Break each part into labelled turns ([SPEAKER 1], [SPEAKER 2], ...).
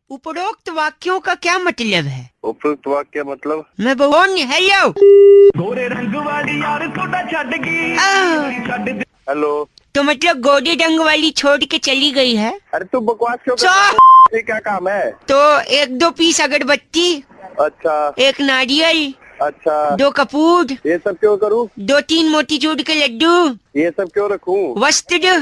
[SPEAKER 1] उपरोक्त वाक्यों का क्या मतलब है?
[SPEAKER 2] उपरोक्त वाक्य मतलब
[SPEAKER 1] मैं कौन? हेलो
[SPEAKER 3] गोरे रंग वाली यार छोटा छड़ गई।
[SPEAKER 2] हेलो।
[SPEAKER 1] तो मतलब गोरे रंग वाली छोड़ के चली गई है?
[SPEAKER 2] अरे तू बकवास क्यों कर
[SPEAKER 1] सो-
[SPEAKER 2] रहा है? ये क्या काम है?
[SPEAKER 1] तो 1-2 पीस अगरबत्ती,
[SPEAKER 2] अच्छा
[SPEAKER 1] 1 नारियल,
[SPEAKER 2] अच्छा
[SPEAKER 1] 2 कपूर,
[SPEAKER 2] ये सब क्यों करूँ?
[SPEAKER 1] 2-3 मोतीचूर के लड्डू,
[SPEAKER 2] ये सब क्यों रखूँ?
[SPEAKER 1] वस्त्र।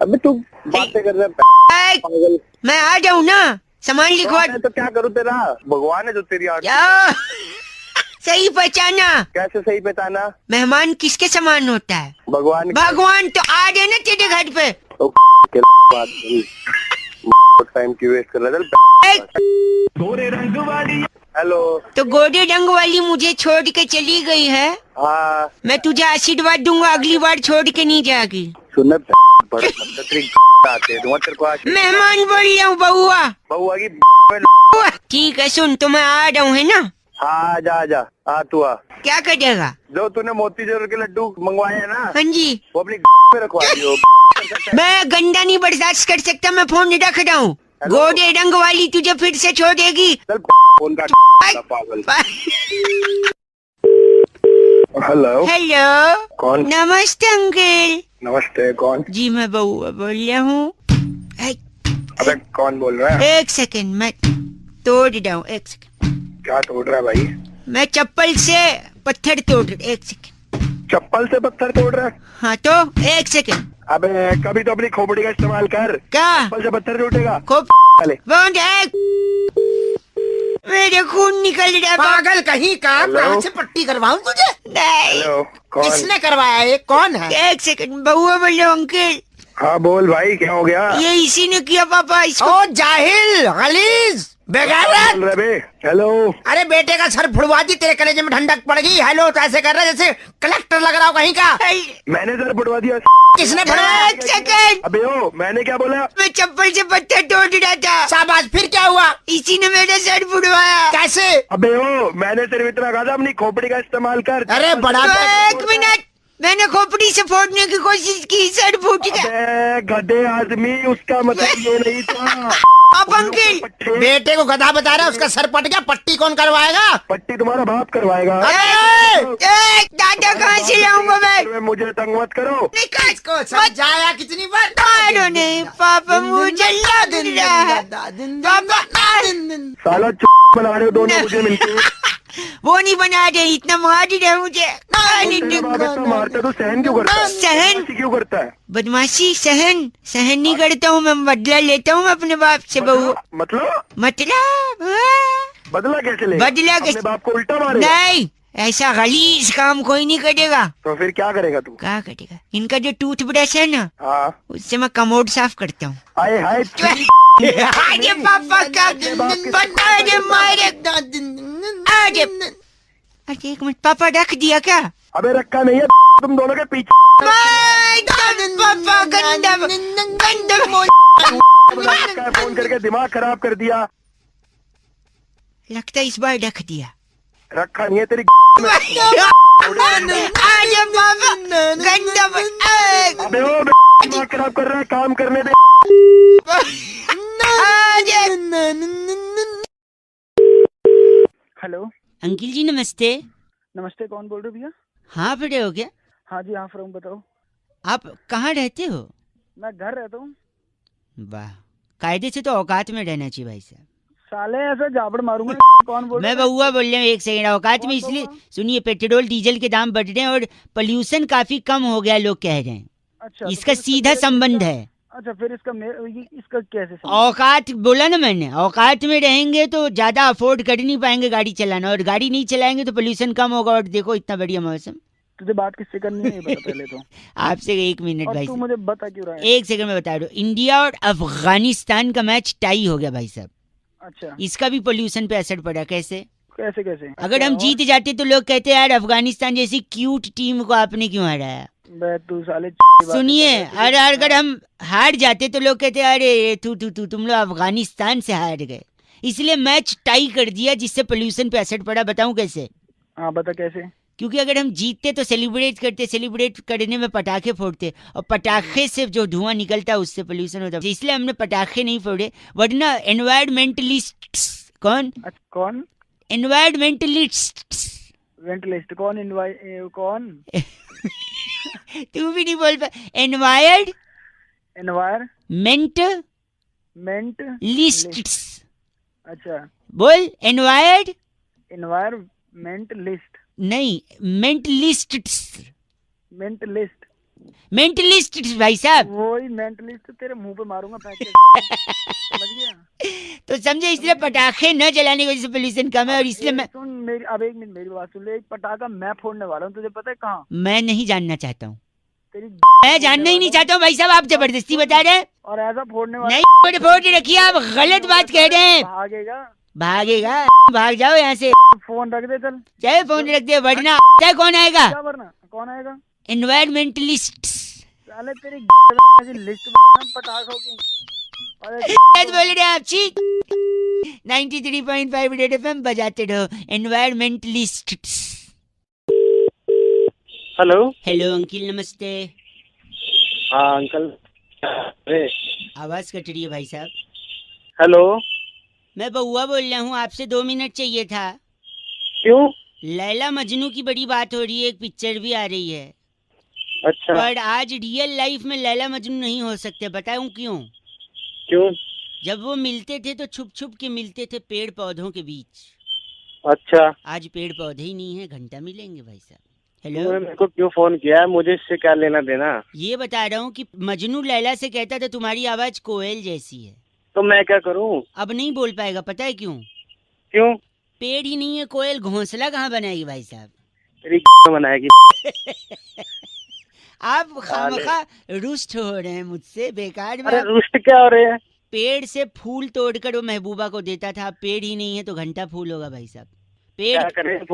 [SPEAKER 2] अबे तू बातें कर रहा है पागल।
[SPEAKER 1] मैं आ जाऊँ ना, सामान लिखवा।
[SPEAKER 2] तो क्या करूँ तेरा? भगवान है जो तेरी आंख।
[SPEAKER 1] क्या? सही पहचाना।
[SPEAKER 2] कैसे सही पहचाना?
[SPEAKER 1] मेहमान किसके समान होता है?
[SPEAKER 2] भगवान।
[SPEAKER 1] भगवान तो आ रहे ना तेरे घर पे।
[SPEAKER 2] टाइम क्यों वेस्ट कर रहा है?
[SPEAKER 3] गोरे रंग वाली।
[SPEAKER 2] हेलो।
[SPEAKER 1] तो गोरे रंग वाली मुझे छोड़ के चली गई है।
[SPEAKER 2] हाँ
[SPEAKER 1] मैं तुझे आशीर्वाद दूंगा, अगली बार छोड़ के नहीं जाएगी।
[SPEAKER 2] सुन बड़ा मतलब तेरी आते हैं तेरे को आज
[SPEAKER 1] मेहमान बोल रहा हूँ बउआ।
[SPEAKER 2] बउआ की।
[SPEAKER 1] ठीक है सुन, तो मैं आ रहा हूँ है ना?
[SPEAKER 2] हाँ आजा आ तू आ।
[SPEAKER 1] क्या करेगा?
[SPEAKER 2] जो तूने मोतीचूर के लड्डू मंगवाए हैं ना
[SPEAKER 1] हाँ जी।
[SPEAKER 2] वो अपनी में रखवा दियो।
[SPEAKER 1] मैं गंदा नहीं बर्दाश्त कर सकता, मैं फोन रख रहा हूँ। गोरे रंग वाली तुझे फिर से छोड़ेगी।
[SPEAKER 2] चल फोन काट पागल। हेलो।
[SPEAKER 1] हेलो
[SPEAKER 2] कौन?
[SPEAKER 1] नमस्ते अंकल।
[SPEAKER 2] नमस्ते कौन?
[SPEAKER 1] जी मैं बउआ बोल रहा हूँ।
[SPEAKER 2] अबे कौन बोल रहा है?
[SPEAKER 1] 1 सेकंड मैं तोड़ रहा हूँ। 1 सेकंड।
[SPEAKER 2] क्या तोड़ रहा है भाई?
[SPEAKER 1] मैं चप्पल से पत्थर तोड़ रहा हूँ। 1 सेकंड।
[SPEAKER 2] चप्पल से पत्थर तोड़ रहा है?
[SPEAKER 1] हाँ तो 1 सेकंड।
[SPEAKER 2] अबे कभी तो अपनी खोपड़ी का इस्तेमाल कर।
[SPEAKER 1] क्या?
[SPEAKER 2] चप्पल से पत्थर टूटेगा?
[SPEAKER 1] खूब
[SPEAKER 2] चले।
[SPEAKER 1] बंद है। मेरे खून निकल रहा है।
[SPEAKER 4] पागल कहीं का।
[SPEAKER 2] हेलो?
[SPEAKER 4] कहाँ से पट्टी करवाऊं तुझे?
[SPEAKER 1] नहीं।
[SPEAKER 2] हेलो कौन?
[SPEAKER 4] किसने करवाया? ये कौन है?
[SPEAKER 1] 1 सेकंड बउआ बोल रहा हूँ अंकल।
[SPEAKER 2] हाँ बोल भाई क्या हो गया?
[SPEAKER 1] ये इसी ने किया पापा इसको।
[SPEAKER 4] ओ जाहिल गलीज बेगैरत।
[SPEAKER 2] बोल रहे बे? हेलो।
[SPEAKER 4] अरे बेटे का सर फुड़वा दी, तेरे कलेजे में ठंडक पड़ गई। हेलो तो ऐसे कर रहा है जैसे कलेक्टर लग रहा हो कहीं का।
[SPEAKER 2] मैंने सर फुटवा दिया।
[SPEAKER 4] किसने फुड़वाया?
[SPEAKER 1] 1 सेकंड।
[SPEAKER 2] अबे ओ मैंने क्या बोला?
[SPEAKER 1] मैं चप्पल से पत्थर तोड़ रहा था।
[SPEAKER 4] शाबाश, फिर क्या हुआ?
[SPEAKER 1] इसी ने मेरा सर फुड़वाया।
[SPEAKER 4] कैसे?
[SPEAKER 2] अबे ओ मैंने सिर्फ इतना कहा था अपनी खोपड़ी का इस्तेमाल कर।
[SPEAKER 4] अरे बड़ा
[SPEAKER 1] तो 1 मिनट, मैंने खोपड़ी से फोड़ने की कोशिश की, सर फूट गया।
[SPEAKER 2] अबे गधे आदमी उसका मतलब ये नहीं था।
[SPEAKER 1] अब अंकल
[SPEAKER 4] बेटे को गधा बता रहा है, उसका सर पट गया। पट्टी कौन करवाएगा?
[SPEAKER 2] पट्टी तुम्हारा बाप करवाएगा।
[SPEAKER 1] दादा कहाँ से लाऊंगा मैं?
[SPEAKER 2] मुझे तंग मत करो।
[SPEAKER 1] निकाल
[SPEAKER 4] इसको समझाया कितनी बार?
[SPEAKER 1] मारो नहीं पापा, मुझे लग रहा है। पापा
[SPEAKER 2] साला बना रहे हो दोनों मुझे मिलके।
[SPEAKER 1] वो नहीं बना रहे, इतना मार रहे मुझे।
[SPEAKER 2] तेरा बाप इतना मारता तो सहन क्यों करता है?
[SPEAKER 1] सहन?
[SPEAKER 2] क्यों करता है?
[SPEAKER 1] बदमाशी सहन नहीं करता हूँ मैं, बदला लेता हूँ अपने बाप से बहू।
[SPEAKER 2] मतलब
[SPEAKER 1] हाँ।
[SPEAKER 2] बदला कैसे ले?
[SPEAKER 1] बदला
[SPEAKER 2] अपने
[SPEAKER 1] कैसे?
[SPEAKER 2] बाप को उल्टा मारे?
[SPEAKER 1] नहीं, ऐसा गलीज काम कोई नहीं करेगा।
[SPEAKER 2] तो फिर क्या करेगा तू?
[SPEAKER 1] क्या करेगा? इनका जो टूथ ब्रश है ना,
[SPEAKER 2] हाँ
[SPEAKER 1] उससे मैं कमोड साफ करता हूँ।
[SPEAKER 2] आए हाय
[SPEAKER 1] अरे पापा का बता दे मारे। अरे 1 मिनट, पापा रख दिया क्या?
[SPEAKER 2] अबे रखा नहीं है तुम दोनों के पीछे।
[SPEAKER 1] पापा गंदा
[SPEAKER 2] फोन करके दिमाग खराब कर दिया।
[SPEAKER 1] लगता है इस बार रख दिया।
[SPEAKER 2] रखा नहीं है तेरी।
[SPEAKER 1] अरे पापा गंदा।
[SPEAKER 2] अबे ओ दिमाग खराब कर रहा है, काम करने दे।
[SPEAKER 5] हेलो
[SPEAKER 1] अंकिल जी नमस्ते।
[SPEAKER 5] नमस्ते, कौन बोल रहे हो भैया?
[SPEAKER 1] हाँ पड़े हो क्या?
[SPEAKER 5] हाँ जी, हाँ फ्रॉम बताओ।
[SPEAKER 1] आप कहाँ रहते हो?
[SPEAKER 5] मैं घर रहता हूँ।
[SPEAKER 1] वाह, कायदे से तो औकात में रहना चाहिए भाई साहब।
[SPEAKER 5] साले ऐसे जाबड़ मारूंगा। कौन बोल
[SPEAKER 1] मैं
[SPEAKER 5] रहा है?
[SPEAKER 1] बउआ बोल रहा हूँ। 1 सेकंड, औकात में इसलिए सुनिए, पेट्रोल डीजल के दाम बढ़ रहे हैं और पोल्यूशन काफी कम हो गया, लोग कह रहे हैं।
[SPEAKER 5] अच्छा, तो
[SPEAKER 1] इसका
[SPEAKER 5] फिर
[SPEAKER 1] सीधा संबंध है।
[SPEAKER 5] अच्छा फिर इसका कैसे संबंध?
[SPEAKER 1] औकात बोला ना मैंने, औकात में रहेंगे तो ज्यादा अफोर्ड कर नहीं पाएंगे गाड़ी चलाना, और गाड़ी नहीं चलाएंगे तो पोल्यूशन कम होगा। और देखो इतना बढ़िया मौसम।
[SPEAKER 5] तुझे बात किससे करनी है ये बता पहले तो।
[SPEAKER 1] आपसे 1 मिनट
[SPEAKER 5] और
[SPEAKER 1] भाई
[SPEAKER 5] तू
[SPEAKER 1] साहब।
[SPEAKER 5] मुझे बता क्यों रहा है?
[SPEAKER 1] 1 सेकंड में बता दो। इंडिया और अफगानिस्तान का मैच टाई हो गया भाई साहब।
[SPEAKER 5] अच्छा,
[SPEAKER 1] इसका भी पोल्यूशन पे असर पड़ा। कैसे?
[SPEAKER 5] कैसे कैसे?
[SPEAKER 1] अगर हम जीत जाते तो लोग कहते यार अफगानिस्तान जैसी क्यूट टीम को आपने क्यों हराया।
[SPEAKER 5] बे तू साले
[SPEAKER 1] सुनिए, अगर हम हार जाते तो लोग कहते अरे तुम लोग अफगानिस्तान से हार गए। इसलिए मैच टाई कर दिया, जिससे पोल्यूशन पे असर पड़ा। बताऊं कैसे?
[SPEAKER 5] हाँ बता कैसे।
[SPEAKER 1] क्योंकि अगर हम जीतते तो सेलिब्रेट करते, सेलिब्रेट करने में पटाखे फोड़ते, और पटाखे से जो धुआं निकलता है उससे पोल्यूशन होता है, इसलिए हमने पटाखे नहीं फोड़े। वरना एनवायरमेंटलिस्ट कौन एनवायरमेंटलिस्ट
[SPEAKER 5] वेंटलिस्ट कौन
[SPEAKER 1] तू भी नहीं बोल पा। Environment
[SPEAKER 5] environment
[SPEAKER 1] list.
[SPEAKER 5] अच्छा,
[SPEAKER 1] बोल
[SPEAKER 5] एनवायरमेंट लिस्ट
[SPEAKER 1] नहीं, मेंटलिस्ट भाई साहब।
[SPEAKER 5] वही मेंटलिस्ट तेरे मुंह पे मारूंगा फेंक के। समझ गया?
[SPEAKER 1] तो समझे, इसलिए पटाखे न जलाने की वजह से पोल्यूशन कम है, और इसलिए मैं
[SPEAKER 5] सुन मेरी, अब एक मिनट मेरी बात सुन ले। एक पटाखा मैं फोड़ने वाला हूँ, तुझे पता है कहाँ?
[SPEAKER 1] मैं नहीं जानना चाहता हूँ,
[SPEAKER 5] तेरी
[SPEAKER 1] मैं जानना ही नहीं चाहता हूँ भाई साहब, आप जबरदस्ती बता रहे हैं।
[SPEAKER 5] और ऐसा फोड़ने वाला
[SPEAKER 1] नहीं फोड़ रखिए, आप गलत बात कह रहे हैं। भागेगा, भाग जाओ यहाँ से।
[SPEAKER 5] फोन रख दे, चल
[SPEAKER 1] चाहे फोन रख दे, वरना कौन आएगा?
[SPEAKER 5] क्या वरना कौन आएगा?
[SPEAKER 1] एनवायरमेंटलिस्ट।
[SPEAKER 5] साले तेरी लिस्ट पटाखों की।
[SPEAKER 1] बोल रहे आप चीज। 93.5 रेड एफएम बजाते रहो। एनवायरमेंटलिस्ट।
[SPEAKER 2] हेलो।
[SPEAKER 1] हेलो अंकिल, नमस्ते।
[SPEAKER 2] हाँ अंकल।
[SPEAKER 1] आवाज कट रही है भाई साहब।
[SPEAKER 2] हेलो।
[SPEAKER 1] मैं बउआ बोल रहा हूँ, आपसे 2 मिनट चाहिए था।
[SPEAKER 2] क्यों?
[SPEAKER 1] लैला मजनू की बड़ी बात हो रही है, एक पिक्चर भी आ रही है।
[SPEAKER 2] अच्छा।
[SPEAKER 1] पर आज रियल लाइफ में लैला मजनू नहीं हो सकते, बताऊं क्यों?
[SPEAKER 2] क्यों?
[SPEAKER 1] जब वो मिलते थे तो छुप छुप के मिलते थे पेड़ पौधों के बीच।
[SPEAKER 2] अच्छा।
[SPEAKER 1] आज पेड़ पौधे ही नहीं है, घंटा मिलेंगे भाई साहब।
[SPEAKER 2] तुमने
[SPEAKER 1] हेलो,
[SPEAKER 2] मेरे को क्यों फोन किया है? मुझे इससे क्या लेना देना?
[SPEAKER 1] ये बता रहा हूँ कि मजनू लैला से कहता था तुम्हारी आवाज कोयल जैसी है।
[SPEAKER 2] तो मैं क्या करूं?
[SPEAKER 1] अब नहीं बोल पाएगा, पता है क्यों?
[SPEAKER 2] क्यों?
[SPEAKER 1] पेड़ ही नहीं है, कोयल घोंसला कहाँ बनाएगी भाई साहब?
[SPEAKER 2] तेरी बनाएगी।
[SPEAKER 1] आप खामखा रुष्ट हो रहे हैं मुझसे बेकार में।
[SPEAKER 2] अरे रुष्ट क्या हो रहे हैं?
[SPEAKER 1] पेड़ से फूल तोड़कर वो महबूबा को देता था, अब पेड़ ही नहीं है तो घंटा फूल होगा भाई साहब।
[SPEAKER 2] क्या
[SPEAKER 1] पेड़
[SPEAKER 2] करें?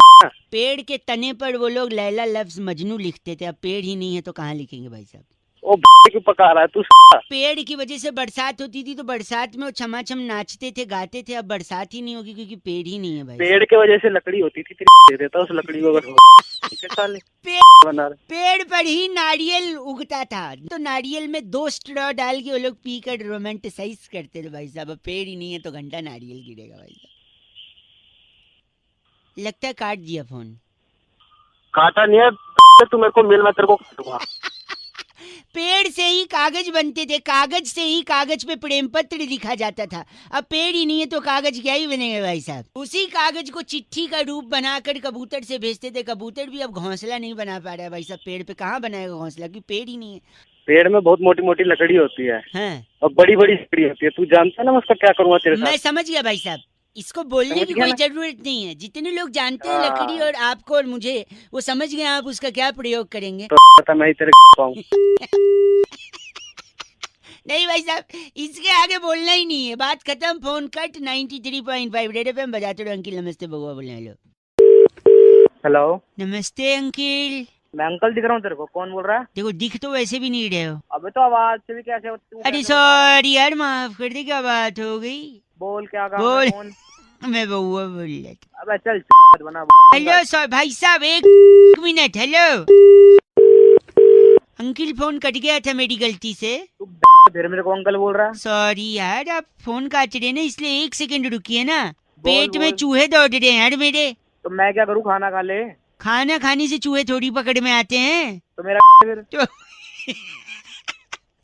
[SPEAKER 1] पेड़ के तने पर वो लोग लैला लफ्ज मजनू लिखते थे, अब पेड़ ही नहीं है तो कहाँ लिखेंगे भाई साहब?
[SPEAKER 2] ओ क्यों पका रहा है तू?
[SPEAKER 1] पेड़ की वजह से बरसात होती थी, तो बरसात में वो छमाछम नाचते थे, गाते थे। अब बरसात ही नहीं होगी क्योंकि पेड़ ही नहीं है भाई।
[SPEAKER 2] पेड़ के वजह से लकड़ी होती थी, दे देता उस लकड़ी को। अगर
[SPEAKER 1] पेड़ पर ही नारियल उगता था, तो नारियल में 2 स्ट्रॉ डाल के वो लोग पी कर रोमांटिसाइज करते थे भाई साहब। अब पेड़ ही नहीं है तो घंटा नारियल गिरेगा भाई साहब। लगता है काट दिया फोन।
[SPEAKER 2] काटा नहीं है, तू मेरे को मिल, मैं तेरे को काटूंगा।
[SPEAKER 1] पेड़ से ही कागज बनते थे, कागज से ही कागज पे प्रेम पत्र लिखा जाता था। अब पेड़ ही नहीं है तो कागज क्या ही बनेगा भाई साहब? उसी कागज को चिट्ठी का रूप बनाकर कबूतर से भेजते थे। कबूतर भी अब घोंसला नहीं बना पा रहा है भाई साहब। पेड़ पे कहाँ बनाएगा घोंसला, क्योंकि पेड़ ही नहीं है।
[SPEAKER 2] पेड़ में बहुत मोटी मोटी लकड़ी होती है।
[SPEAKER 1] हाँ।
[SPEAKER 2] और बड़ी बड़ी लकड़ी होती है, तू जानता है ना? मैं उसका क्या करूँगा तेरे साथ?
[SPEAKER 1] मैं समझ गया भाई साहब, इसको बोलने की कोई जरूरत नहीं है। जितने लोग जानते हैं लकड़ी और आपको और मुझे, वो समझ गए आप उसका क्या प्रयोग करेंगे।
[SPEAKER 2] तो पता मैं ही तेरे पाऊँ।
[SPEAKER 1] नहीं भाई साहब, इसके आगे बोलना ही नहीं है, बात खत्म, फोन कट। 93.5 रेड एफएम बजाते रहो। अंकिल नमस्ते, बगुआ बोल रहे।
[SPEAKER 2] हेलो।
[SPEAKER 1] नमस्ते अंकिल।
[SPEAKER 2] मैं अंकल दिख रहा हूँ तेरे को? कौन बोल रहा है?
[SPEAKER 1] देखो, दिख तो वैसे भी नहीं रहे हो।
[SPEAKER 2] अबे तो आवाज से भी कैसे?
[SPEAKER 1] अरे सॉरी यार, माफ कर दे, क्या बात हो गई?
[SPEAKER 2] बोल क्या काम
[SPEAKER 1] बोल।
[SPEAKER 2] है? कौन?
[SPEAKER 1] मैं बउआ बोल रहा था।
[SPEAKER 2] अबे चल बना।
[SPEAKER 1] हेलो सर भाई साहब, एक minute. Hello uncle, phone cut गया था मेरी गलती से।
[SPEAKER 2] तू फिर मेरे को अंकल बोल रहा है?
[SPEAKER 1] सॉरी यार, आप फोन काट रहे ना, इसलिए 1 सेकंड रुकिए ना। पेट में
[SPEAKER 2] बोल।
[SPEAKER 1] चूहे दौड़ रहे हैं यार मेरे।
[SPEAKER 2] तो मैं क्या करूँ? खाना खा ले।
[SPEAKER 1] खाना खाने से चूहे थोड़ी पकड़ में आते हैं।
[SPEAKER 2] तो मेरा फिर
[SPEAKER 1] तो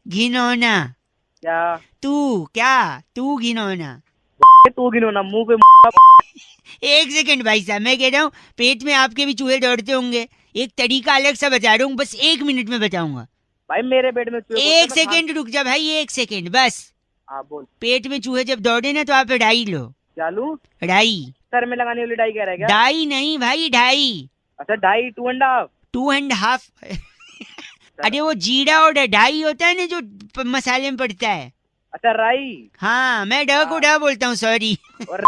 [SPEAKER 1] घिनौना।
[SPEAKER 2] क्या?
[SPEAKER 1] तू घिनौना।
[SPEAKER 2] तू गिनो मुंह पे।
[SPEAKER 1] 1 सेकंड भाई साहब, मैं कह रहा हूँ पेट में आपके भी चूहे दौड़ते होंगे। एक तरीका अलग सा बता रहा हूँ, बस 1 मिनट में बताऊंगा।
[SPEAKER 2] भाई मेरे पेट में
[SPEAKER 1] 1 सेकंड रुक जा भाई, 1 सेकंड बस।
[SPEAKER 2] हाँ बोल।
[SPEAKER 1] पेट में चूहे जब दौड़े ना तो आप डाई लो।
[SPEAKER 2] क्या लूं?
[SPEAKER 1] डाई।
[SPEAKER 2] सर में लगाने वाली डाई कह रहा है क्या?
[SPEAKER 1] डाई नहीं भाई, डाई।
[SPEAKER 2] अच्छा डाई 2.5।
[SPEAKER 1] 2.5 अरे वो जीरा और डाई होता है ना जो मसाले में पड़ता है।
[SPEAKER 2] अच्छा राई।
[SPEAKER 1] हाँ, मैं ड को ड बोलता हूँ, सॉरी।
[SPEAKER 2] और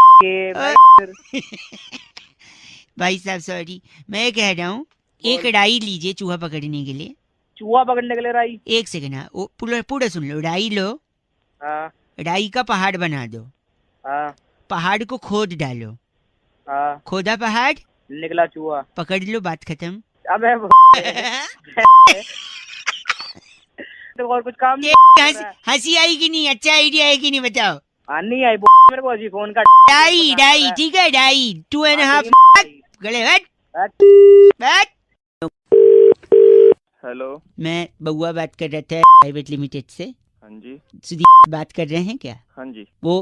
[SPEAKER 1] भाई साहब सॉरी, मैं कह रहा हूँ एक डाई लीजिए चूहा पकड़ने के लिए।
[SPEAKER 2] चूहा पकड़ने के लिए राई?
[SPEAKER 1] 1 सेकंड। हाँ, पूरा सुन लो। डाई लो।
[SPEAKER 2] हाँ।
[SPEAKER 1] डाई का पहाड़ बना दो।
[SPEAKER 2] हाँ।
[SPEAKER 1] पहाड़ को खोद डालो।
[SPEAKER 2] हाँ।
[SPEAKER 1] खोदा पहाड़।
[SPEAKER 5] निकला चूहा।
[SPEAKER 1] पकड़ लो, बात खत्म।
[SPEAKER 5] अबे तो और कुछ काम नहीं कर रहा है।
[SPEAKER 1] हंसी आई कि नहीं? अच्छा आइडिया है कि नहीं बताओ?
[SPEAKER 5] नहीं आई मेरे को अजी फोन का
[SPEAKER 1] डाई ठीक है, डाई 2.5 गले बैठ।
[SPEAKER 2] हेलो।
[SPEAKER 1] मैं बउआ बात कर रहा था प्राइवेट लिमिटेड से।
[SPEAKER 2] हाँ जी।
[SPEAKER 1] सुधीर बात कर रहे हैं क्या?
[SPEAKER 2] हाँ जी।
[SPEAKER 1] वो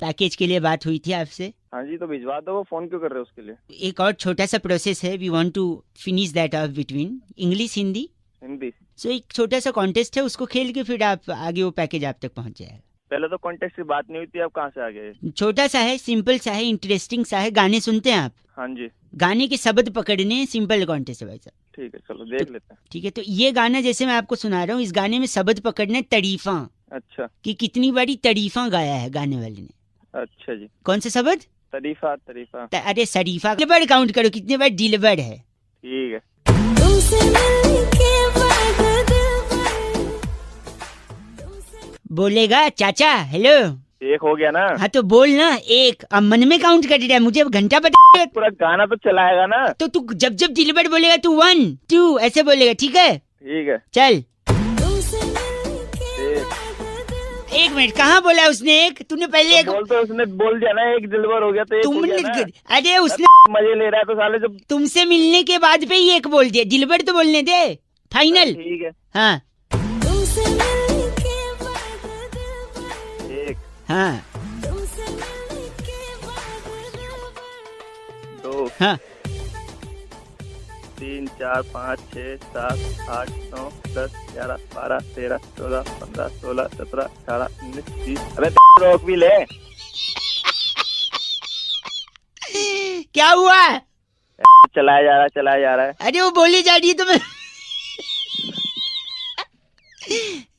[SPEAKER 1] पैकेज के लिए बात हुई थी आपसे।
[SPEAKER 2] हाँ जी, तो भिजवा दो। वो फोन क्यों कर रहे हो उसके लिए?
[SPEAKER 1] एक और छोटा सा प्रोसेस है, we want to finish that of between English Hindi.
[SPEAKER 2] Hindi.
[SPEAKER 1] So एक छोटा सा कॉन्टेस्ट है, उसको खेल के फिर आप आगे वो पैकेज आप तक पहुंच जाएगा।
[SPEAKER 2] पहले तो कॉन्टेक्ट की बात नहीं हुई थी, अब कहाँ से आ गए?
[SPEAKER 1] छोटा सा है, सिंपल सा है, इंटरेस्टिंग सा है। गाने सुनते हैं आप?
[SPEAKER 2] हाँ जी।
[SPEAKER 1] गाने के शब्द पकड़ने, सिंपल कॉन्टेस्ट है भाई साहब।
[SPEAKER 2] ठीक है, चलो देख लेते हैं।
[SPEAKER 1] ठीक है, तो ये गाना जैसे मैं आपको सुना रहा हूँ, इस गाने में शब्द पकड़ने तरीफा,
[SPEAKER 2] अच्छा।
[SPEAKER 1] कि कितनी बारी तरीफा गाया है गाने वाले ने।
[SPEAKER 2] अच्छा जी।
[SPEAKER 1] कौन से शब्द?
[SPEAKER 2] तरीफा। तरीफा।
[SPEAKER 1] अरे शरीफा। दिलबर काउंट करो, कितने बार दिलबर है।
[SPEAKER 2] ठीक है।
[SPEAKER 1] बोलेगा चाचा हेलो।
[SPEAKER 2] एक हो गया ना?
[SPEAKER 1] हाँ तो बोल ना एक। अब मन में काउंट कर रहा है, मुझे अब घंटा बता।
[SPEAKER 2] पूरा गाना तो चलाएगा ना?
[SPEAKER 1] तो तू जब जब दिलबर बोलेगा तू 1 2 ऐसे बोलेगा, ठीक है?
[SPEAKER 2] ठीक है।
[SPEAKER 1] चल।
[SPEAKER 2] एक
[SPEAKER 1] मिनट, कहाँ बोला उसने एक? तूने पहले एक
[SPEAKER 2] बोल, तो उसने बोल दिया ना, एक दिलबर हो गया तो एक हो
[SPEAKER 1] तुमने
[SPEAKER 2] गया ना?
[SPEAKER 1] अरे उसने
[SPEAKER 2] मजे ले रहा है तो साले जब
[SPEAKER 1] तुमसे मिलने के बाद पे ही एक बोल दिया। दिलबर तो बोलने दे फाइनल।
[SPEAKER 2] ठीक है।
[SPEAKER 1] हाँ
[SPEAKER 2] एक,
[SPEAKER 1] हाँ
[SPEAKER 2] दो,
[SPEAKER 1] हाँ
[SPEAKER 2] 3 4 5 6 7 8 9 10 11 12 13 14 15 16 17 18 19 20। अबे रोक भी ले।
[SPEAKER 1] क्या हुआ?
[SPEAKER 2] चलाया जा रहा है।
[SPEAKER 1] अरे वो बोली जा रही है तो मैं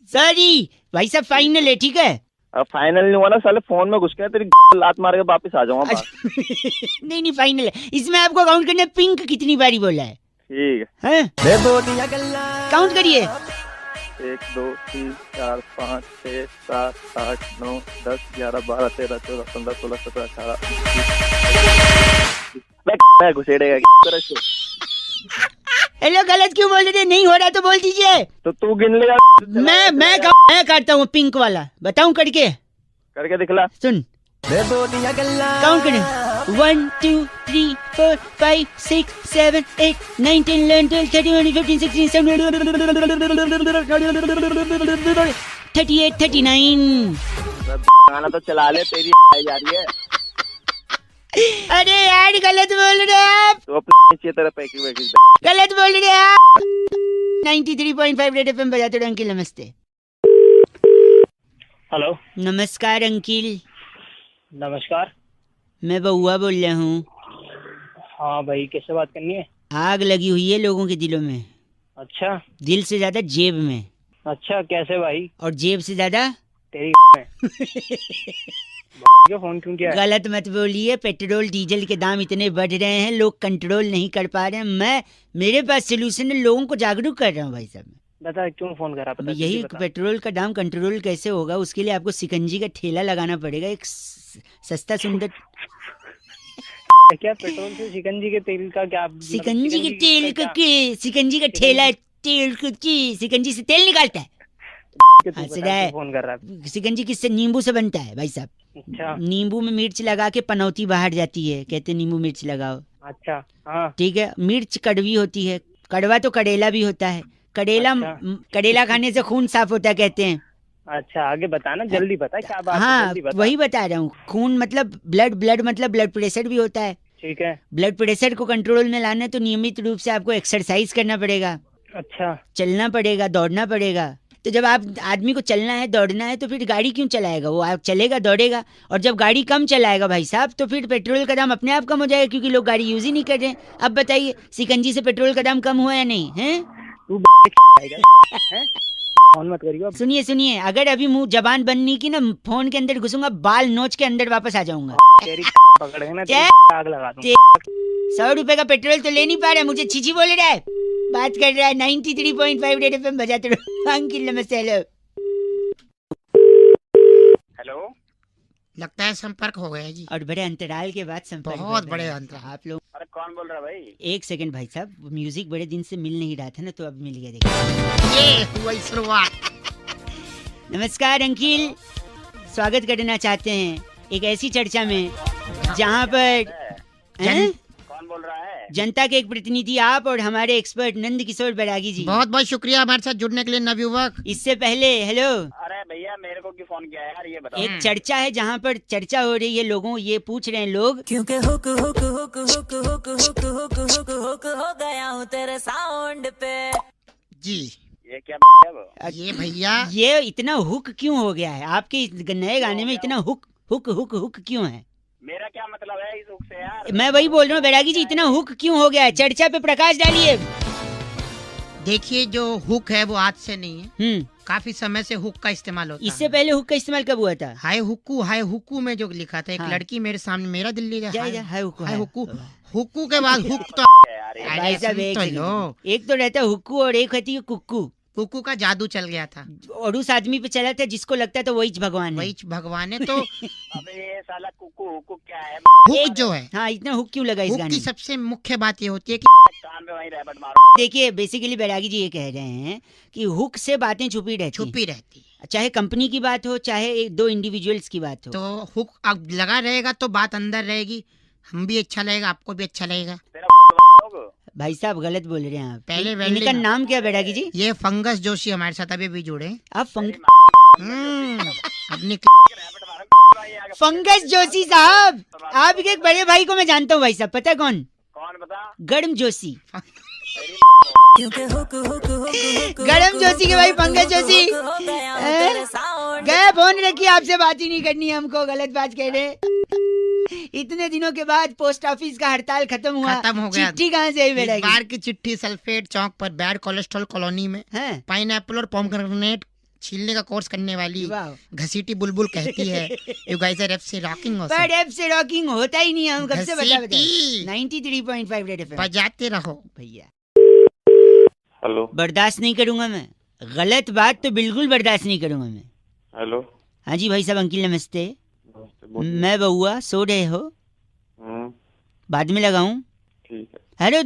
[SPEAKER 1] सॉरी भाई साहब, फाइनल है ठीक है?
[SPEAKER 2] अब फाइनल नहीं हुआ ना साले, फोन में घुस गया, तेरी लात मार के वापस आ जाऊंगा बाहर।
[SPEAKER 1] नहीं फाइनल है। इसमें आपको काउंट करना है पिंक कितनी बारी बोला है।
[SPEAKER 2] ठीक है।
[SPEAKER 1] काउंट करिए।
[SPEAKER 2] 1 2 3 4 5 6 7 8 9 10 11 12 13 14 15 16 17 18 घुसेड़ेगा।
[SPEAKER 1] हेलो, गलत क्यों बोल रहे थे? नहीं हो रहा तो बोल दीजिए।
[SPEAKER 2] तो तू गिन लेगा।
[SPEAKER 1] मैं काटता हूँ पिंक वाला, बताऊं करके
[SPEAKER 2] दिखला।
[SPEAKER 1] सुन काउंट करें। 1 2 3 4 5 6 7 8 9 10 11 12 13 14 15 16 17 38 39।
[SPEAKER 2] गाना तो चला ले, तेरी जा रही है।
[SPEAKER 1] अरे यार गलत बोल रहे हैं आप।
[SPEAKER 2] तो अपनी तरह पैकिंग
[SPEAKER 1] गलत बोल रहे हैं आप। 93.5 रेड एफएम बजाते रहो। अंकिल नमस्ते।
[SPEAKER 5] हेलो।
[SPEAKER 1] नमस्कार अंकिल।
[SPEAKER 5] नमस्कार।
[SPEAKER 1] मैं बउआ बोल रहा हूँ।
[SPEAKER 5] हाँ भाई, किससे बात करनी है?
[SPEAKER 1] आग लगी हुई है लोगों के दिलों में।
[SPEAKER 5] अच्छा।
[SPEAKER 1] दिल से ज्यादा जेब में।
[SPEAKER 5] अच्छा, कैसे भाई?
[SPEAKER 1] और जेब से ज्यादा
[SPEAKER 5] तेरी क्यों फोन क्यों किया?
[SPEAKER 1] गलत मत बोलिए। पेट्रोल डीजल के दाम इतने बढ़ रहे हैं, लोग कंट्रोल नहीं कर पा रहे हैं। मेरे पास सोल्यूशन है, लोगों को जागरूक कर रहा हूँ भाई साहब।
[SPEAKER 5] बता क्यों फोन करा? पता
[SPEAKER 1] यही पेट्रोल का दाम कंट्रोल कैसे होगा, उसके लिए आपको सिकंजी का ठेला लगाना पड़ेगा। एक सस्ता सुंदर
[SPEAKER 5] क्या पेट्रोल से शिकंजी के तेल का क्या?
[SPEAKER 1] सिकंजी के तेल का सिकंजी का ठेला तेल सिकंजी से तेल निकालता है।
[SPEAKER 5] फोन कर रहा है।
[SPEAKER 1] सिकंजी किससे? नींबू से बनता है भाई साहब।
[SPEAKER 5] अच्छा।
[SPEAKER 1] नींबू में मिर्च लगा के पनौती बाहर जाती है, कहते नींबू मिर्च लगाओ।
[SPEAKER 5] अच्छा। हाँ
[SPEAKER 1] ठीक है। मिर्च कड़वी होती है, कड़वा तो कड़ेला भी होता है। कड़ेला खाने से खून साफ होता है कहते हैं।
[SPEAKER 5] अच्छा, आगे बताना, जल्दी बता क्या बात है?
[SPEAKER 1] हाँ
[SPEAKER 5] जल्दी बता।
[SPEAKER 1] वही बता रहा हूँ। खून मतलब ब्लड मतलब ब्लड प्रेशर भी होता है।
[SPEAKER 5] ठीक है।
[SPEAKER 1] ब्लड प्रेशर को कंट्रोल में लाना है तो नियमित रूप से आपको एक्सरसाइज करना पड़ेगा।
[SPEAKER 5] अच्छा।
[SPEAKER 1] चलना पड़ेगा, दौड़ना पड़ेगा। तो जब आप आदमी को चलना है दौड़ना है तो फिर गाड़ी क्यों चलाएगा? वो आप चलेगा दौड़ेगा। और जब गाड़ी कम चलाएगा भाई साहब तो फिर पेट्रोल का दाम अपने आप कम हो जाएगा, क्योंकि लोग गाड़ी यूज ही नहीं कर रहे हैं। अब बताइए सिकंजी से पेट्रोल का दाम कम हुआ या नहीं है?
[SPEAKER 5] तू फोन मत करियो।
[SPEAKER 1] सुनिए, अगर अभी मुंह जबान बंद नहीं की ना, फोन के अंदर घुसूंगा, बाल नोच के अंदर वापस आ जाऊंगा।
[SPEAKER 5] तेरी पकड़े ना, आग लगा दूं।
[SPEAKER 1] 100 रुपए का पेट्रोल तो ले नहीं पा रहा है, मुझे छीछी बोल रहा है। बात कर रहा है 93.5 रेड एफएम बजाते रहो। अंकिल नमस्ते। हेलो।
[SPEAKER 2] हेलो।
[SPEAKER 4] लगता है संपर्क हो गया जी।
[SPEAKER 1] और बड़े अंतराल के बाद संपर्क
[SPEAKER 4] बहुत
[SPEAKER 1] हुआ
[SPEAKER 4] बड़े
[SPEAKER 1] है।
[SPEAKER 4] अंतराल।
[SPEAKER 1] आप लोग
[SPEAKER 2] अरे कौन बोल रहा है भाई?
[SPEAKER 1] एक सेकंड भाई साहब, म्यूजिक बड़े दिन से मिल नहीं रहा था ना, तो अब मिल गया। देखिए,
[SPEAKER 4] ये हुई शुरुआत।
[SPEAKER 1] नमस्कार अंकिल, स्वागत करना चाहते हैं एक ऐसी चर्चा में जहां पर हैं?
[SPEAKER 2] कौन बोल रहा है?
[SPEAKER 1] जनता के एक प्रतिनिधि आप और हमारे एक्सपर्ट नंद किशोर बैरागी जी।
[SPEAKER 4] बहुत बहुत शुक्रिया हमारे साथ जुड़ने के लिए नवयुवक।
[SPEAKER 1] इससे पहले हेलो,
[SPEAKER 2] अरे भैया मेरे को क्यों फोन किया है यार, ये बताओ।
[SPEAKER 1] एक चर्चा है जहां पर चर्चा हो रही है, लोगों ये पूछ रहे हैं लोग,
[SPEAKER 6] क्योंकि hook hook hook hook hook hook hook hook hook हो गया हूँ तेरे साउंड पे।
[SPEAKER 4] जी
[SPEAKER 2] ये क्या है वो?
[SPEAKER 4] ये भैया
[SPEAKER 1] ये इतना हुक क्यों हो गया है आपके इस नए गाने में, इतना हुक हुक हुक हुक क्यों है?
[SPEAKER 2] मेरा क्या मतलब है इस हुक से यार?
[SPEAKER 1] मैं वही बोल रहा हूँ बैरागी जी, इतना हुक क्यों हो गया है? चर्चा पे प्रकाश डालिए।
[SPEAKER 4] देखिए, जो हुक है वो आज से नहीं है, काफी समय से हुक का इस्तेमाल होता
[SPEAKER 1] इससे
[SPEAKER 4] है।
[SPEAKER 1] पहले हुक का इस्तेमाल कब हुआ था?
[SPEAKER 4] हाय हुक्कू में जो लिखा था, एक
[SPEAKER 1] हाँ।
[SPEAKER 4] लड़की मेरे सामने मेरा दिल ले
[SPEAKER 1] जा, जा, हाय हुक्कू,
[SPEAKER 4] हाय
[SPEAKER 1] हाय
[SPEAKER 4] हुक्कू।
[SPEAKER 1] हुक्कू।
[SPEAKER 4] हुक्कू के बाद हुक तो
[SPEAKER 2] यार ये
[SPEAKER 1] भाई साहब
[SPEAKER 4] सुन
[SPEAKER 1] एक
[SPEAKER 4] तो
[SPEAKER 1] सेकंड।
[SPEAKER 4] लो।
[SPEAKER 1] एक तो रहता है हुक्कू और एक होती है कुक्कू,
[SPEAKER 4] कुक्कू का जादू चल गया था,
[SPEAKER 1] और उस आदमी पे चला था जिसको लगता था वही भगवान है।
[SPEAKER 4] वही भगवान है। तो
[SPEAKER 2] अबे ये साला कुकू हुकू क्या है?
[SPEAKER 4] हुक जो है,
[SPEAKER 1] हाँ, इतना हुक क्यों लगा इस
[SPEAKER 4] हुक
[SPEAKER 1] गाने
[SPEAKER 4] की
[SPEAKER 1] में?
[SPEAKER 4] सबसे मुख्य बात ये होती है कि
[SPEAKER 2] कान पे वहीं रैबट मारो।
[SPEAKER 1] देखिए, बेसिकली बैरागी जी ये कह रहे हैं कि हुक से बातें छुपी रहती हैं।
[SPEAKER 4] छुपी रहती है।
[SPEAKER 1] चाहे कंपनी की बात हो, चाहे एक दो इंडिविजुअल्स की बात हो।
[SPEAKER 4] तो हुक अब लगा रहेगा तो बात अंदर रहेगी, हम भी अच्छा लगेगा, आपको भी अच्छा लगेगा।
[SPEAKER 2] तेरा लोग
[SPEAKER 1] भाई साहब गलत बोल रहे हैं आप।
[SPEAKER 4] पहले
[SPEAKER 1] इनका
[SPEAKER 4] वेल्डिंग-
[SPEAKER 1] नाम क्या है बैरागी जी?
[SPEAKER 4] ये फंगस जोशी हमारे साथ अभी भी जुड़े।
[SPEAKER 1] आप
[SPEAKER 4] अपनी
[SPEAKER 2] रैबट मारो ये आगे।
[SPEAKER 1] फंगस जोशी साहब, आपके एक बड़े भाई को मैं जानता हूँ भाई साहब, पता है कौन?
[SPEAKER 2] कौन बता?
[SPEAKER 1] गर्म जोशी।
[SPEAKER 6] क्योंकि हुक हुक हुक हुक
[SPEAKER 1] गरम जोशी के भाई पंकज जोशी।
[SPEAKER 6] हो गया हूँ तेरे साउंड।
[SPEAKER 1] गए फोन रखी, आपसे बात ही नहीं करनी है हमको, गलत बात कह रहे। इतने दिनों के बाद पोस्ट ऑफिस का हड़ताल खत्म हुआ,
[SPEAKER 4] खत्म हो गया।
[SPEAKER 1] चिट्ठी कहाँ से आई
[SPEAKER 4] इस
[SPEAKER 1] बैरागी?
[SPEAKER 4] बार की चिट्ठी सल्फेट चौक पर बैड कोलेस्ट्रॉल कॉलोनी में
[SPEAKER 1] हैं?
[SPEAKER 4] पाइनएप्पल और पोमग्रेनेट छीलने का कोर्स करने वाली
[SPEAKER 1] वाह।
[SPEAKER 4] घसीटी बुलबुल कहती है, you guys are FC rocking awesome.
[SPEAKER 1] पर एफ से रॉकिंग होता ही नहीं है, हम कब से बता
[SPEAKER 4] घसीटी।
[SPEAKER 1] 93.5 रेड एफएम
[SPEAKER 4] बजाते रहो।
[SPEAKER 1] भैया।
[SPEAKER 2] हेलो
[SPEAKER 1] बर्दाश्त नहीं करूंगा मैं, गलत बात तो बिल्कुल बर्दाश्त नहीं करूंगा मैं।
[SPEAKER 2] हेलो।
[SPEAKER 1] हाँ जी भाई साहब, अंकिल नमस्ते।
[SPEAKER 2] नमस्ते, बोलिए।
[SPEAKER 1] मैं बउआ, सो रहे हो? बाद में लगाऊं?
[SPEAKER 2] ठीक है,
[SPEAKER 1] हेलो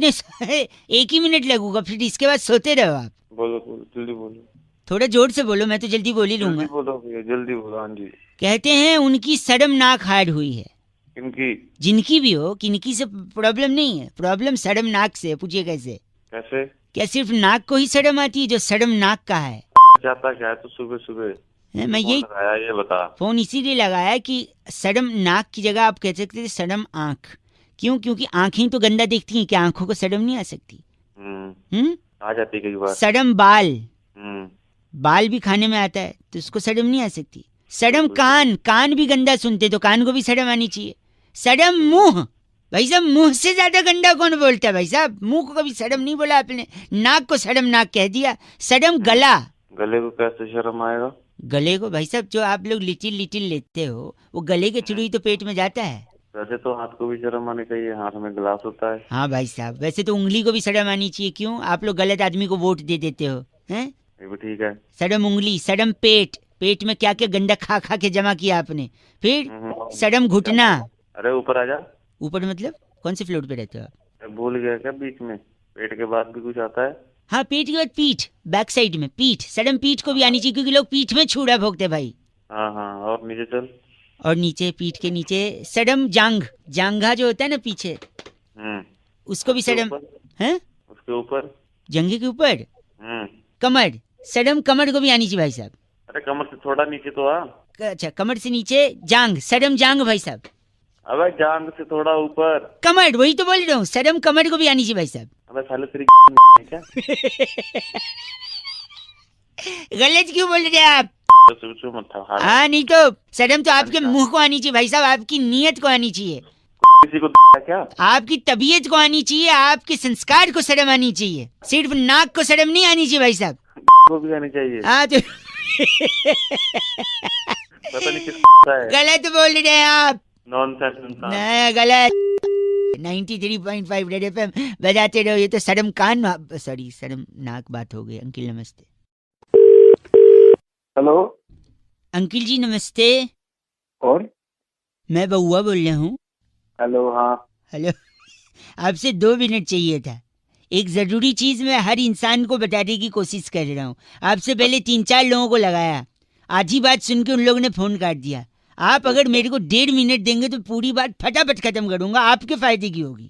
[SPEAKER 1] एक ही मिनट लगूंगा, फिर इसके बाद सोते रहो आप।
[SPEAKER 2] बोलो बोलो, जल्दी बोलो।
[SPEAKER 1] थोड़ा जोर से बोलो, मैं तो जल्दी बोल ही लूंगा।
[SPEAKER 2] जल्दी बोलो भैया, जल्दी बोलो। हाँ जी।
[SPEAKER 1] कहते हैं उनकी शर्मनाक हार हुई है।
[SPEAKER 2] किनकी?
[SPEAKER 1] जिनकी भी हो, किनकी से प्रॉब्लम नहीं है, प्रॉब्लम शर्मनाक से है। पूछिए कैसे?
[SPEAKER 2] कैसे?
[SPEAKER 1] क्या सिर्फ नाक को ही शर्म आती है जो शर्मनाक का है?
[SPEAKER 2] जाता क्या है तो सुबह सुबह
[SPEAKER 1] मैं
[SPEAKER 2] कौन
[SPEAKER 1] यही
[SPEAKER 2] लगाया ये बता।
[SPEAKER 1] फोन इसीलिए लगाया कि शर्म नाक की जगह आप कह सकते थे शर्म आंख। क्यों? क्योंकि आंखें तो गंदा देखती हैं, क्या आंखों को शर्म नहीं आ सकती?
[SPEAKER 2] आ जाती कई बार।
[SPEAKER 1] शर्म बाल,
[SPEAKER 2] हम्म,
[SPEAKER 1] बाल भी खाने में आता है तो उसको शर्म नहीं आ सकती। शर्म कान, कान भी गंदा सुनते तो कान को भी शर्म आनी चाहिए। शर्म मुंह, भाई साहब मुंह से ज्यादा गंदा कौन बोलता है भाई साहब? मुंह को कभी शर्म नहीं बोला आपने, नाक को शर्म नाक कह दिया। शर्म गला,
[SPEAKER 2] गले को कैसे शर्म आएगा?
[SPEAKER 1] गले को भाई साहब जो आप लोग लिटिल लिटिल लेते हो वो गले के थ्रू ही तो पेट में जाता है।
[SPEAKER 2] वैसे तो हाथ को भी शर्म आनी चाहिए, हाथ में गिलास होता है।
[SPEAKER 1] हाँ भाई साहब, वैसे तो उंगली को भी शर्म आनी चाहिए। क्यों? आप लोग गलत आदमी को वोट दे देते हो, हैं?
[SPEAKER 2] ये भी ठीक है।
[SPEAKER 1] शर्म उंगली, शर्म पेट, पेट में क्या क्या गंदा खा खा के जमा किया आपने। फिर शर्म घुटना।
[SPEAKER 2] अरे ऊपर आ जा।
[SPEAKER 1] ऊपर मतलब कौन से फ्लोर पे रहते हो आप?
[SPEAKER 2] भूल गया क्या बीच में? पेट के बाद भी कुछ आता है?
[SPEAKER 1] हाँ, पेट के बाद पीठ, बैक साइड में पीठ, शर्म पीठ को भी आनी चाहिए क्योंकि लोग पीठ में छुड़ा भोगते भाई।
[SPEAKER 2] हाँ हाँ, और नीचे चल।
[SPEAKER 1] और नीचे, पीठ के नीचे शर्म जांघ, जांघा जो होता है ना पीछे, उसको भी शर्म है।
[SPEAKER 2] उसके ऊपर,
[SPEAKER 1] जंघे के ऊपर कमर, शर्म कमर को भी आनी चाहिए भाई साहब।
[SPEAKER 2] अरे कमर से थोड़ा नीचे तो आ।
[SPEAKER 1] अच्छा, कमर से नीचे जांघ, शर्म जांघ भाई साहब।
[SPEAKER 2] अबे जांघ से थोड़ा ऊपर।
[SPEAKER 1] कमर, वही तो बोल रहा हूँ, शर्म कमर को भी आनी चाहिए भाई साहब।
[SPEAKER 2] अबे साले तेरी क्या?
[SPEAKER 1] गलत क्यों बोल रहे हैं आप?
[SPEAKER 2] सोचो मत था।
[SPEAKER 1] हाँ, नहीं तो शर्म तो आपके मुंह को आनी चाहिए भाई साहब, आपकी नीयत को आनी चाहिए,
[SPEAKER 2] किसी को क्या?
[SPEAKER 1] आपकी तबीयत को आनी चाहिए, आपके संस्कार को शर्म आनी चाहिए। सिर्फ नाक को शर्म नहीं आनी चाहिए भाई साहब।
[SPEAKER 2] को भी आनी चाहिए।
[SPEAKER 1] हाँ तो
[SPEAKER 2] पता नहीं किसका है।
[SPEAKER 1] गलत बोल रहे हैं आप।
[SPEAKER 2] नॉनसेंस इंसान।
[SPEAKER 1] नहीं, गलत। 93.5 रेड एफएम बजाते रहो। ये तो शर्म कान, सॉरी शर्म नाक बात हो गई। अंकिल नमस्ते।
[SPEAKER 5] हेलो,
[SPEAKER 1] अंकिल जी नमस्ते।
[SPEAKER 5] कौन?
[SPEAKER 1] मैं बउआ बोल रहा हूँ।
[SPEAKER 2] हेलो, हाँ।
[SPEAKER 1] हेलो, आपसे 2 मिनट चाहिए था। एक जरूरी चीज मैं हर इंसान को बताने की कोशिश कर रहा हूँ। आपसे पहले 3-4 लोगों को लगाया, आधी बात सुन के उन लोगों ने फोन काट दिया। आप अगर मेरे को 1.5 मिनट देंगे तो पूरी बात फटाफट खत्म करूंगा, आपके फायदे की होगी।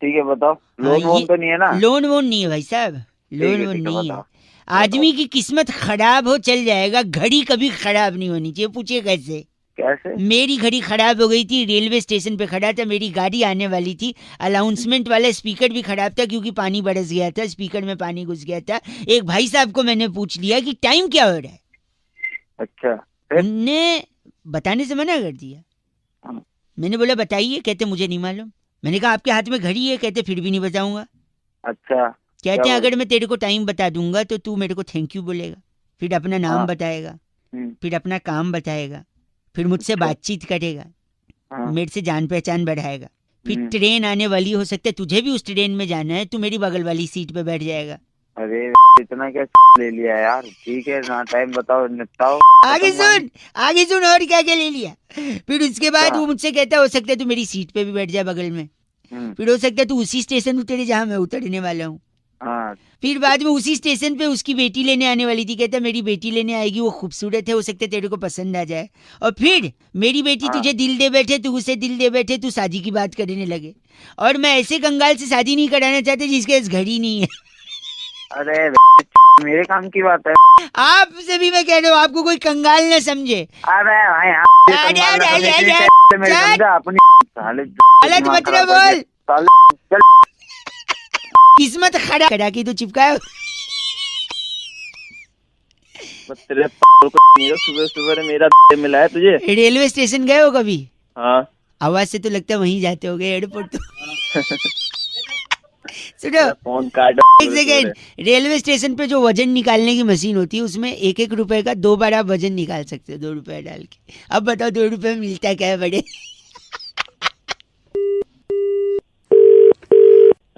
[SPEAKER 2] ठीक है, बताओ।
[SPEAKER 1] हाँ,
[SPEAKER 2] लोन वोन तो नहीं है ना?
[SPEAKER 1] लोन वोन नहीं है भाई साहब, लोन वोन नहीं है। आदमी की किस्मत खराब हो चल जाएगा, घड़ी कभी खराब नहीं होनी चाहिए। पूछिए कैसे?
[SPEAKER 2] कैसे?
[SPEAKER 1] मेरी घड़ी खराब हो गई थी, रेलवे स्टेशन पे खड़ा था, मेरी गाड़ी आने वाली थी। अनाउंसमेंट वाला स्पीकर भी खराब था क्योंकि पानी बरस गया था, स्पीकर में पानी घुस गया था। एक भाई साहब को मैंने पूछ लिया कि टाइम क्या हो रहा है।
[SPEAKER 2] अच्छा,
[SPEAKER 1] उनने बताने से मना कर दिया। मैंने बोला बताइए, कहते मुझे नहीं मालूम। मैंने कहा आपके हाथ में घड़ी है, कहते फिर भी नहीं बताऊंगा।
[SPEAKER 2] अच्छा,
[SPEAKER 1] कहते हैं अगर मैं तेरे को टाइम बता दूंगा तो तू मेरे को थैंक यू बोलेगा, फिर अपना नाम
[SPEAKER 2] हाँ।
[SPEAKER 1] बताएगा,
[SPEAKER 2] हम्म,
[SPEAKER 1] फिर अपना काम बताएगा, फिर मुझसे
[SPEAKER 2] अच्छा।
[SPEAKER 1] बातचीत करेगा,
[SPEAKER 2] हाँ।
[SPEAKER 1] मेरे से जान पहचान बढ़ाएगा। फिर
[SPEAKER 2] हम्म।
[SPEAKER 1] ट्रेन आने वाली, हो सकता है तुझे भी उस ट्रेन में जाना है, तू मेरी बगल वाली सीट पे बैठ जाएगा।
[SPEAKER 2] अरे इतना क्या ले लिया यार? ठीक है ना, टाइम बताओ, निपटाओ।
[SPEAKER 1] आगे सुन, आगे सुन, और क्या क्या ले लिया। फिर उसके बाद
[SPEAKER 2] क्या?
[SPEAKER 1] वो मुझसे कहता है हो सकता है तू मेरी सीट पे भी बैठ जाए बगल में, फिर हो सकता है तू उसी स्टेशन उतरे जहाँ मैं उतरने वाला हूँ।
[SPEAKER 2] हाँ।
[SPEAKER 1] फिर बाद में उसी स्टेशन पे उसकी बेटी लेने आने वाली थी, कहता मेरी बेटी लेने आएगी, वो खूबसूरत है, हो सकता है तेरे को पसंद आ जाए। और फिर मेरी बेटी
[SPEAKER 2] हाँ।
[SPEAKER 1] तुझे दिल दे बैठे, तू उसे दिल दे बैठे, तू शादी की बात करने लगे। और मैं ऐसे कंगाल से शादी नहीं कराना चाहते जिसके पास घड़ी नहीं है।
[SPEAKER 2] अरे मेरे काम की बात है।
[SPEAKER 1] आपसे भी मैं कह रहा हूँ, आपको कोई कंगाल न समझे।
[SPEAKER 2] अरे भाई, अपनी
[SPEAKER 1] गलत मत ना बोल, किस्मत खड़ा करा के तो चिपकाया।
[SPEAKER 2] तेरे सुबह सुबह मेरा मिला है तुझे।
[SPEAKER 1] रेलवे स्टेशन गए हो कभी?
[SPEAKER 2] हाँ।
[SPEAKER 1] आवाज से तो लगता है वहीं जाते होगे, एयरपोर्ट तो। सुनो,
[SPEAKER 2] फोन काट।
[SPEAKER 1] एक सेकेंड, रेलवे स्टेशन पे जो वजन निकालने की मशीन होती है उसमें 1-1 रुपए का 2 बार आप वजन निकाल सकते हो, 2 रुपए डाल के। अब बताओ 2 रुपए में मिलता क्या है बड़े?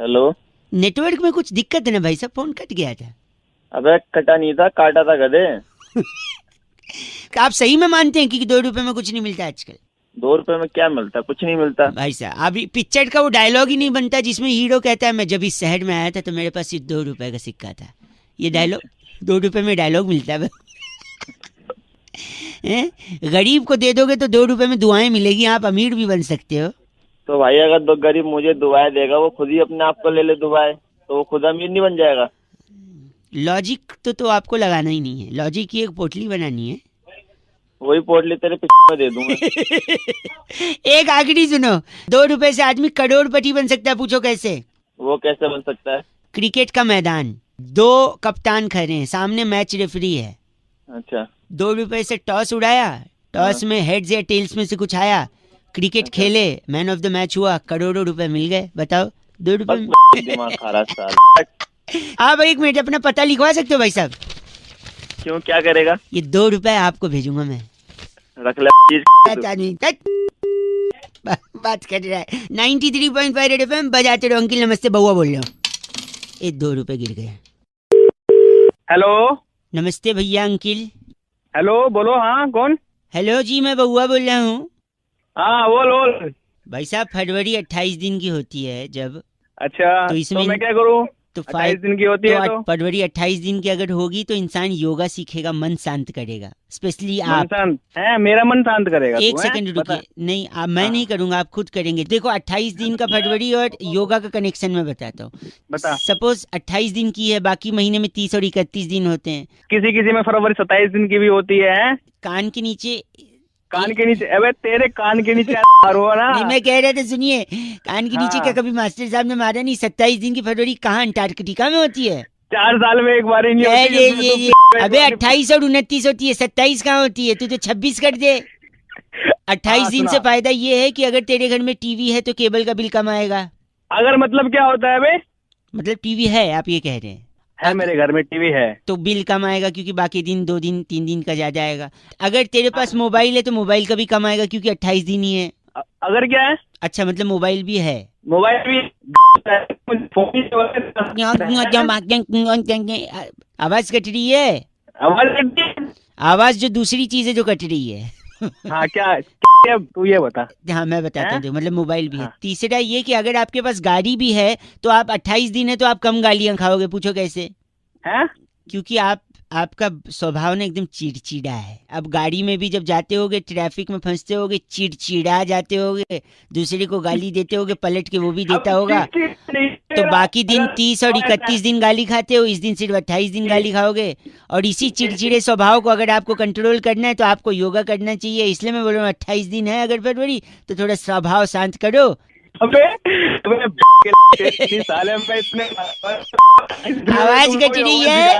[SPEAKER 2] हेलो,
[SPEAKER 1] नेटवर्क में कुछ दिक्कत है ना भाई साहब, फोन कट गया था।
[SPEAKER 2] अबे कटा नहीं था, काटा था गधे।
[SPEAKER 1] आप सही में मानते हैं कि 2 रुपए में कुछ नहीं मिलता आजकल?
[SPEAKER 2] 2 रुपए में क्या मिलता? कुछ नहीं मिलता
[SPEAKER 1] भाई साहब, अभी पिक्चर का वो डायलॉग ही नहीं बनता जिसमें हीरो कहता है मैं जब इस शहर में आया था तो मेरे पास सिर्फ 2 रुपए का सिक्का था। ये डायलॉग 2 रुपए में डायलॉग मिलता है। गरीब को दे दोगे तो 2 रुपए में दुआएं मिलेगी, आप अमीर भी बन सकते हो।
[SPEAKER 2] तो भाई अगर दो गरीब मुझे दुआएं देगा, वो खुद ही अपने आप को ले ले दुआएं, तो वो खुद अमीर नहीं बन जाएगा?
[SPEAKER 1] लॉजिक तो आपको लगाना ही नहीं है, लॉजिक की एक पोटली बनानी है।
[SPEAKER 2] वही पोटली तेरे पीछे में दे दूंगा।
[SPEAKER 1] एक आखिरी सुनो, 2 रुपए से आदमी करोड़पति बन सकता है, पूछो कैसे?
[SPEAKER 2] वो कैसे बन सकता है?
[SPEAKER 1] क्रिकेट का मैदान, 2 कप्तान खड़े हैं, सामने मैच रेफरी है।
[SPEAKER 2] अच्छा।
[SPEAKER 1] 2 रुपए से टॉस उड़ाया, टॉस में हेड्स या टेल्स में से कुछ आया, क्रिकेट खेले, मैन ऑफ द मैच हुआ, करोड़ों रुपए मिल गए। बताओ 2 रुपए में?
[SPEAKER 2] दिमाग खराब साल।
[SPEAKER 1] आप 1 मिनट अपना पता लिखवा सकते हो भाई साहब?
[SPEAKER 2] क्यों, क्या करेगा?
[SPEAKER 1] ये 2 रुपए आपको भेजूंगा मैं।
[SPEAKER 2] रख ले
[SPEAKER 1] आदमी बात कर रहा है। 93.5 रेड एफएम बजाते रहो। अंकिल नमस्ते, बउआ बोल रहा हूँ। ये 2 रुपए गिर गए।
[SPEAKER 3] हेलो।
[SPEAKER 1] नमस्ते भैया। अंकिल
[SPEAKER 3] हेलो, बोलो। हाँ, कौन?
[SPEAKER 1] हेलो जी, मैं बउआ बोल रहा हूँ।
[SPEAKER 3] हाँ, बोल।
[SPEAKER 1] भाई साहब, फरवरी 28 दिन की होती है जब,
[SPEAKER 3] अच्छा,
[SPEAKER 1] तो इसमें
[SPEAKER 3] मैं क्या करूँ?
[SPEAKER 1] तो
[SPEAKER 3] 28 दिन की होती है तो
[SPEAKER 1] फरवरी 28 दिन की अगर होगी तो इंसान योगा सीखेगा, मन शांत करेगा। स्पेशली आप।
[SPEAKER 3] शांत है, मेरा मन शांत करेगा।
[SPEAKER 1] एक सेकंड रुकिए, नहीं आप, मैं नहीं करूंगा, आप खुद करेंगे। देखो 28 दिन का फरवरी और योगा का कनेक्शन मैं बताता हूँ।
[SPEAKER 3] बता।
[SPEAKER 1] सपोज 28 दिन की है, बाकी महीने में 30 और 31 दिन होते हैं।
[SPEAKER 3] किसी में फरवरी 27 दिन की भी होती है।
[SPEAKER 1] कान के नीचे,
[SPEAKER 3] अबे तेरे कान के नीचे मारो ना।
[SPEAKER 1] नहीं, मैं कह रहा था सुनिए, कान के नीचे
[SPEAKER 3] हाँ।
[SPEAKER 1] क्या कभी मास्टर साहब ने मारा नहीं? 27 दिन की फरवरी कहाँ अंटार्कटिका में होती है?
[SPEAKER 3] 4 साल में एक बार ही नहीं होती है, इसमें
[SPEAKER 1] ये अबे 28 और 29 होती है, 27 कहाँ होती है? तू तो 26 कर दे। 28 दिन से फायदा ये है कि अगर तेरे घर में टीवी है तो केबल का बिल कम आएगा।
[SPEAKER 3] अगर मतलब क्या होता है बे?
[SPEAKER 1] मतलब टीवी है, आप ये कह रहे हैं?
[SPEAKER 3] है, मेरे घर में टीवी है
[SPEAKER 1] तो बिल कम आएगा क्योंकि बाकी दिन 2 दिन 3 दिन का ज्यादा आएगा। अगर तेरे पास मोबाइल है तो मोबाइल का भी कम आएगा क्योंकि 28 दिन ही है।
[SPEAKER 3] अगर क्या है?
[SPEAKER 1] अच्छा, मतलब मोबाइल भी है।
[SPEAKER 3] मोबाइल भी
[SPEAKER 1] आवाज कट रही है, आवाज जो दूसरी चीज है जो कट रही है।
[SPEAKER 3] हाँ, क्या
[SPEAKER 5] अब तू ये बता।
[SPEAKER 1] हाँ मैं बताता
[SPEAKER 5] हैं?
[SPEAKER 1] हूँ, मतलब मोबाइल भी है।
[SPEAKER 5] हाँ।
[SPEAKER 1] तीसरा ये कि अगर आपके पास गाड़ी भी है तो आप 28 दिन है तो आप कम गालियां खाओगे। पूछो कैसे?
[SPEAKER 5] हैं?
[SPEAKER 1] क्योंकि आपका स्वभाव ना एकदम चिड़चिड़ा है। अब गाड़ी में भी जब जाते होगे, ट्रैफिक में फंसते होगे, चिड़चिड़ा जाते होगे, दूसरे को गाली देते होगे, पलट के वो भी देता होगा। तो बाकी दिन 30 और 31 दिन गाली खाते हो, इस दिन सिर्फ 28 दिन गाली खाओगे। और इसी चिड़चिड़े स्वभाव को अगर आपको कंट्रोल करना है तो आपको योगा करना चाहिए। इसलिए मैं बोल रहा हूँ 28 दिन है अगर फरवरी, तो थोड़ा स्वभाव शांत करो।
[SPEAKER 5] अबे साले में इतने
[SPEAKER 1] आवाज कट रही है,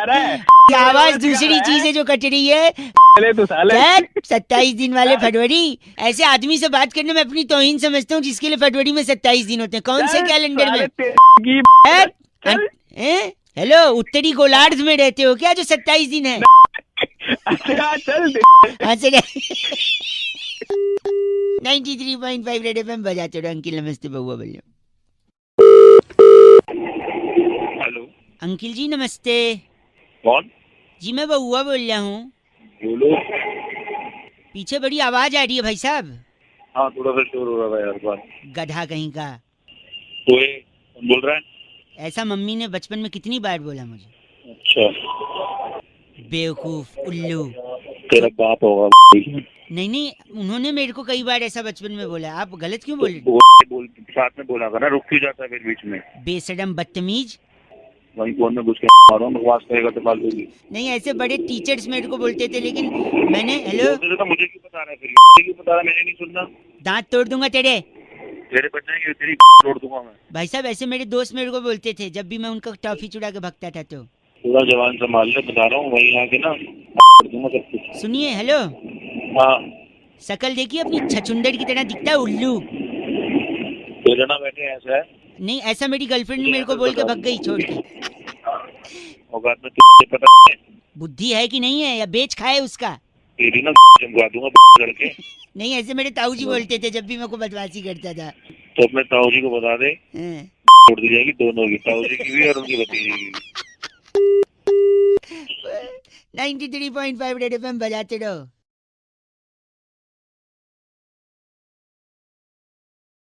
[SPEAKER 1] ये आवाज दूसरी चीज है जो कट रही है।
[SPEAKER 5] तो साले
[SPEAKER 1] 27 दिन वाले फरवरी, ऐसे आदमी से बात करने में अपनी तौहीन समझता हूँ जिसके लिए फरवरी में 27 दिन होते हैं। कौन से कैलेंडर में? हेलो, उत्तरी गोलार्ध में रहते हो क्या जो 27 दिन है?
[SPEAKER 5] अच्छा चल
[SPEAKER 1] 93.5 रेड एफएम बजाते रहो। अंकिल नमस्ते, बउआ बोलिए।
[SPEAKER 2] हेलो,
[SPEAKER 1] अंकिल जी नमस्ते।
[SPEAKER 2] कौन?
[SPEAKER 1] जी मैं बउआ बोल रहा हूँ।
[SPEAKER 2] बोलो।
[SPEAKER 1] पीछे बड़ी आवाज आ रही है भाई साहब।
[SPEAKER 2] हाँ, थोड़ा सा शोर हो रहा है यार बात।
[SPEAKER 1] गधा कहीं का।
[SPEAKER 2] कोई कौन बोल रहा है?
[SPEAKER 1] ऐसा मम्मी ने बचपन में कितनी बार बोला मुझे।
[SPEAKER 2] अच्छा,
[SPEAKER 1] बेवकूफ, उल्लू।
[SPEAKER 2] तेरा बाप होगा।
[SPEAKER 1] नहीं नहीं, उन्होंने मेरे को कई बार ऐसा बचपन में बोला। आप गलत क्यों बोल रहे?
[SPEAKER 2] बोल साथ में बोला कर ना, रुक क्यों जाता है फिर बीच में?
[SPEAKER 1] बेशरम बदतमीज।
[SPEAKER 2] वही फोन में घुस के मारो, बकवास करेगा तो फालतू की।
[SPEAKER 1] नहीं, ऐसे बड़े टीचर्स मेरे को बोलते थे, लेकिन मैंने हेलो
[SPEAKER 2] तो मुझे क्यों बता रहा है फिर? क्यों बता रहा है? मैंने नहीं सुनना।
[SPEAKER 1] दांत तोड़ दूंगा तेरे।
[SPEAKER 2] तेरे बच जाएंगे, तेरी तोड़ दूंगा मैं।
[SPEAKER 1] भाई साहब ऐसे मेरे दोस्त मेरे को बोलते थे जब भी मैं उनका टॉफी चुरा के भगता था। तो
[SPEAKER 2] थोड़ा जवान संभाल ले, बता रहा हूँ। वही आके ना कर दूंगा सब कुछ।
[SPEAKER 1] सुनिए, हेलो,
[SPEAKER 2] हाँ,
[SPEAKER 1] शकल देखिए अपनी छछुंदर की तरह दिखता है, उल्लू।
[SPEAKER 2] तेरे ना बैठे ऐसा है।
[SPEAKER 1] नहीं, ऐसा मेरी गर्लफ्रेंड ने मेरे को बोल के भग गई छोड़ के।
[SPEAKER 2] औकात में तुझे पता है?
[SPEAKER 1] बुद्धि है कि नहीं है, या बेच खाए उसका?
[SPEAKER 2] तेरी ना चमका दूंगा करके।
[SPEAKER 1] नहीं, ऐसे मेरे ताऊ जी बोलते थे जब भी मैं को बदमाशी करता था।
[SPEAKER 2] तो अपने ताऊ जी को बता दे,
[SPEAKER 1] हाँ।
[SPEAKER 2] छोड़ दी जाएगी दोनों की, ताऊ जी की भी और उनकी भतीजी की भी।
[SPEAKER 1] 93.5 रेड एफएम बजाते रहो।